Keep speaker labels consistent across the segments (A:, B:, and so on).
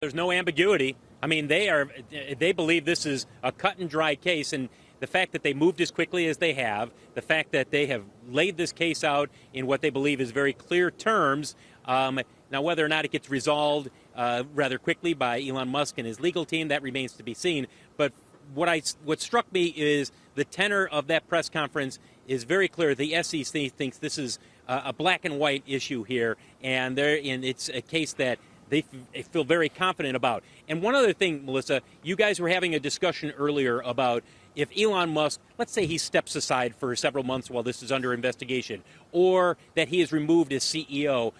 A: There's no ambiguity. I mean, they believe this is a cut and dry case, and the fact that they moved as quickly as they have, the fact that they have laid this case out in what they believe is very clear terms. Now, whether or not it gets resolved rather quickly by Elon Musk and his legal team, that remains to be seen. But what struck me is the tenor of that press conference is very clear. The SEC thinks this is a black and white issue here, and it's a case that they feel very confident about. And one other thing, Melissa, you guys were having a discussion earlier about if Elon Musk, let's say he steps aside for several months while this is under investigation, or that he is removed as CEO,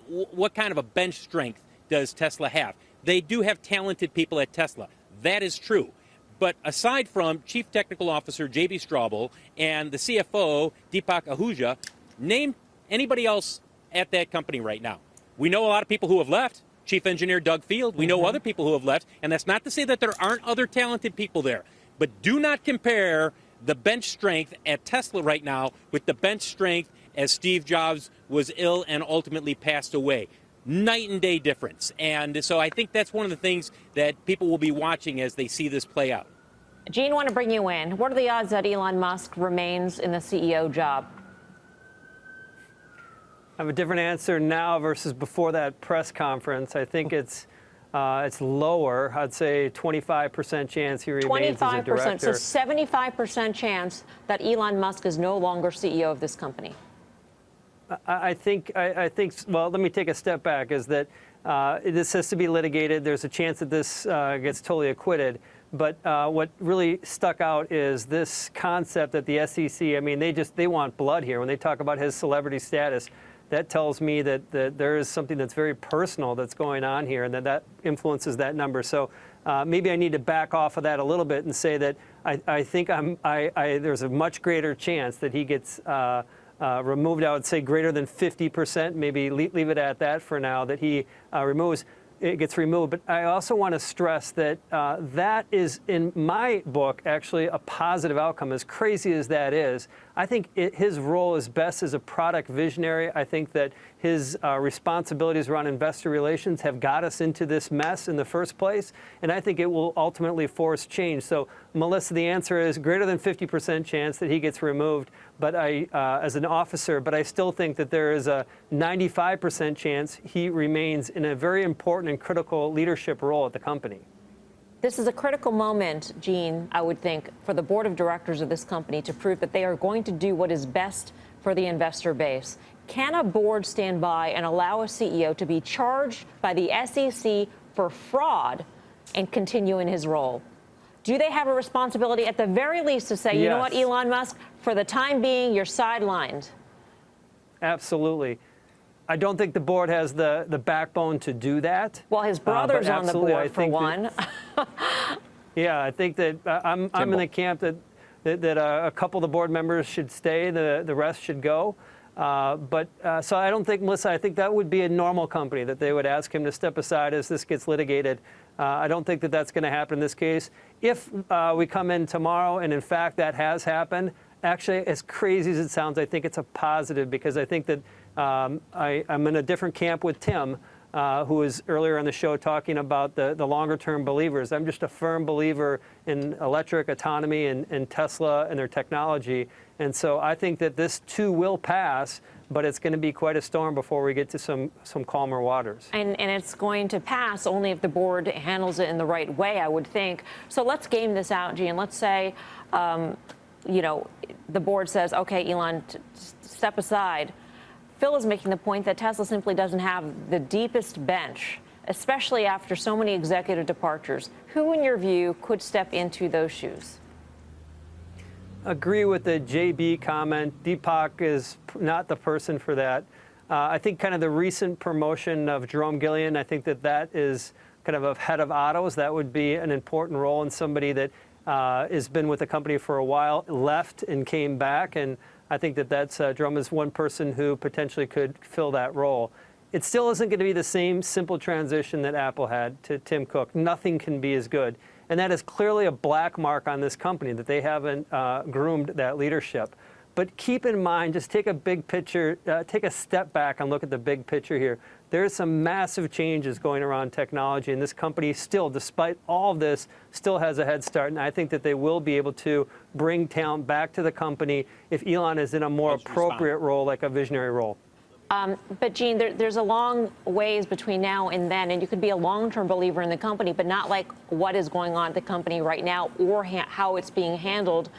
A: what kind of a bench strength does Tesla have? They do have talented people at Tesla. That is true. But aside from Chief Technical Officer J.B. Straubel and the CFO Deepak Ahuja, name anybody else at that company right now. We know a lot of people who have left. Chief Engineer Doug Field. We know other people who have left, and that's not to say that there aren't other talented people there. But do not compare the bench strength at Tesla right now with the bench strength as Steve Jobs was ill and ultimately passed away. Night and day difference. And so I think that's one of the things that people will be watching as they see this play out.
B: Gene, I want to bring you in. What are the odds that Elon Musk remains in the CEO job?
C: I have a different answer now versus before that press conference. I think it's lower. I'd say 25% chance he remains as a director.
B: 25%, so 75% chance that Elon Musk is no longer CEO of this company.
C: I think. Well, let me take a step back. Is that this has to be litigated? There's a chance that this gets totally acquitted. But what really stuck out is this concept that the SEC. I mean, they want blood here when they talk about his celebrity status. That tells me that there is something that's very personal that's going on here, and that influences that number. So maybe I need to back off of that a little bit and say that I think there's a much greater chance that he gets removed. I would say greater than 50%. Maybe leave it at that for now. That he gets removed. But I also want to stress that that is, in my book, actually a positive outcome. As crazy as that is, I think his role is best as a product visionary. I think that his responsibilities around investor relations have got us into this mess in the first place, and I think it will ultimately force change. So, Melissa, the answer is greater than 50% chance that he gets removed. But as an officer, but I still think that there is a 95% chance he remains in a very important and critical leadership role at the company.
B: This is a critical moment, Gene, I would think, for the board of directors of this company to prove that they are going to do what is best for the investor base. Can a board stand by and allow a CEO to be charged by the SEC for fraud and continue in his role? Do they have a responsibility at the very least to say, you know what, Elon Musk, for the time being, you're sidelined?
C: Absolutely. I don't think the board has the backbone to do that.
B: Well, his brother's on the board, for one.
C: Yeah, I think that I'm in the camp that a couple of the board members should stay, the rest should go. So I don't think, Melissa, I think that would be a normal company, that they would ask him to step aside as this gets litigated. I don't think that that's going to happen in this case. If we come in tomorrow and, in fact, that has happened, actually, as crazy as it sounds, I think it's a positive, because I think that I'm in a different camp with Tim, who was earlier on the show talking about the longer-term believers. I'm just a firm believer in electric autonomy and Tesla and their technology. And so I think that this, too, will pass, but it's going to be quite a storm before we get to some calmer waters. And
B: it's going to pass only if the board handles it in the right way, I would think. So let's game this out, Gene. Let's say, the board says, OK, Elon, step aside. Phil is making the point that Tesla simply doesn't have the deepest bench, especially after so many executive departures. Who, in your view, could step into those shoes?
C: Agree with the JB comment. Deepak is not the person for that. I think kind of the recent promotion of Jerome Gillian, I think that is kind of a head of autos. That would be an important role, and somebody that has been with the company for a while, left and came back. And I think that's Jerome is one person who potentially could fill that role. It still isn't going to be the same simple transition that Apple had to Tim Cook. Nothing can be as good. And that is clearly a black mark on this company, that they haven't groomed that leadership. But keep in mind, just take a big picture, take a step back and look at the big picture here. There's some massive changes going around technology, and this company still, despite all of this, still has a head start. And I think that they will be able to bring talent back to the company if Elon is in a more appropriate role, like a visionary role.
B: But, Gene, there's a long ways between now and then, and you could be a long-term believer in the company, but not like what is going on at the company right now or how it's being handled.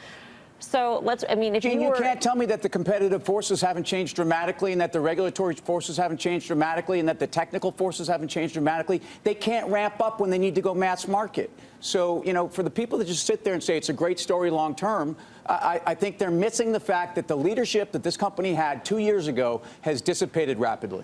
B: So if
D: Gene,
B: you
D: can't tell me that the competitive forces haven't changed dramatically and that the regulatory forces haven't changed dramatically and that the technical forces haven't changed dramatically. They can't ramp up when they need to go mass market. So, for the people that just sit there and say it's a great story long term, I think they're missing the fact that the leadership that this company had 2 years ago has dissipated rapidly.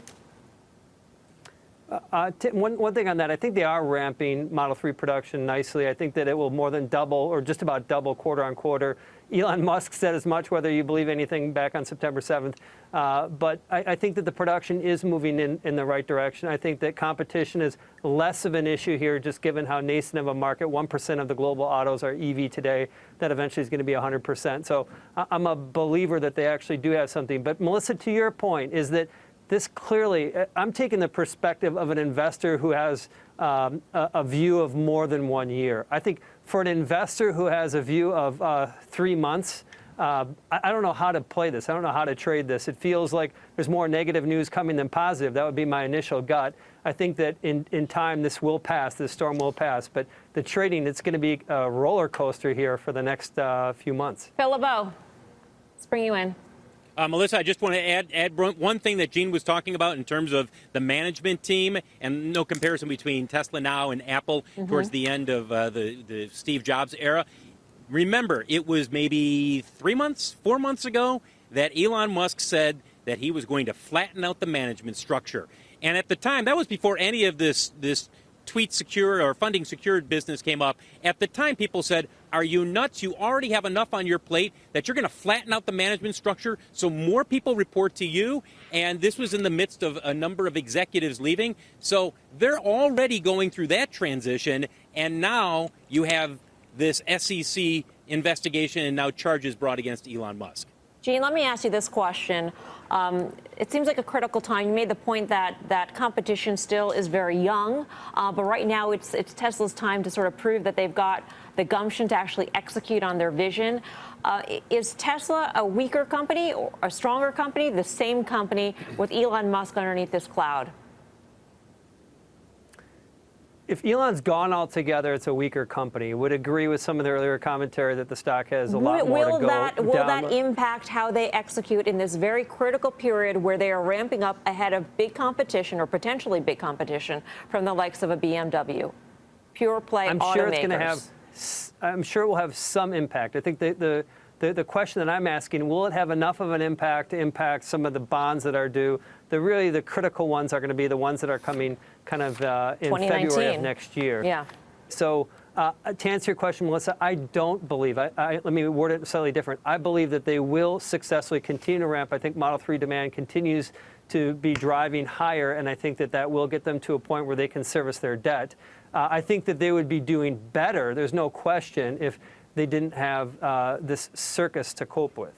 C: One thing on that, I think they are ramping Model 3 production nicely. I think that it will more than double or just about double quarter on quarter. Elon Musk said as much, whether you believe anything, back on September 7th. But I think that the production is moving in the right direction. I think that competition is less of an issue here, just given how nascent of a market. 1% of the global autos are EV today. That eventually is going to be 100%. So I'm a believer that they actually do have something. But Melissa, to your point, is that this clearly, I'm taking the perspective of an investor who has a view of more than 1 year. I think for an investor who has a view of 3 months, I don't know how to play this. I don't know how to trade this. It feels like there's more negative news coming than positive. That would be my initial gut. I think that in time this will pass, this storm will pass. But the trading, it's going to be a roller coaster here for the next few months.
B: Phil LeBeau, let's bring you in.
A: Melissa, I just want to add one thing that Gene was talking about in terms of the management team, and no comparison between Tesla now and Apple towards the end of the Steve Jobs era. Remember, it was maybe 4 months ago that Elon Musk said that he was going to flatten out the management structure. And at the time, that was before any of this tweet secure or funding secured business came up. At the time, people said, are you nuts? You already have enough on your plate that you're going to flatten out the management structure so more people report to you. And this was in the midst of a number of executives leaving. So they're already going through that transition. And now you have this SEC investigation and now charges brought against Elon Musk.
B: Gene, let me ask you this question. It seems like a critical time. You made the point that competition still is very young, but right now it's Tesla's time to sort of prove that they've got the gumption to actually execute on their vision. Is Tesla a weaker company or a stronger company, the same company with Elon Musk underneath this cloud?
C: If Elon's gone altogether, it's a weaker company. Would agree with some of the earlier commentary that the stock has a lot more to go.
B: Will that impact how they execute in this very critical period where they are ramping up ahead of big competition or potentially big competition from the likes of a BMW? Pure play automakers.
C: I'm sure it will have some impact. I think the question that I'm asking, will it have enough of an impact to impact some of the bonds that are due? The critical ones are going to be the ones that are coming kind of in February of next year.
B: Yeah.
C: So to answer your question, Melissa, I don't believe, let me word it slightly different. I believe that they will successfully continue to ramp. I think Model 3 demand continues to be driving higher, and I think that will get them to a point where they can service their debt. I think that they would be doing better, there's no question, if they didn't have this circus to cope with.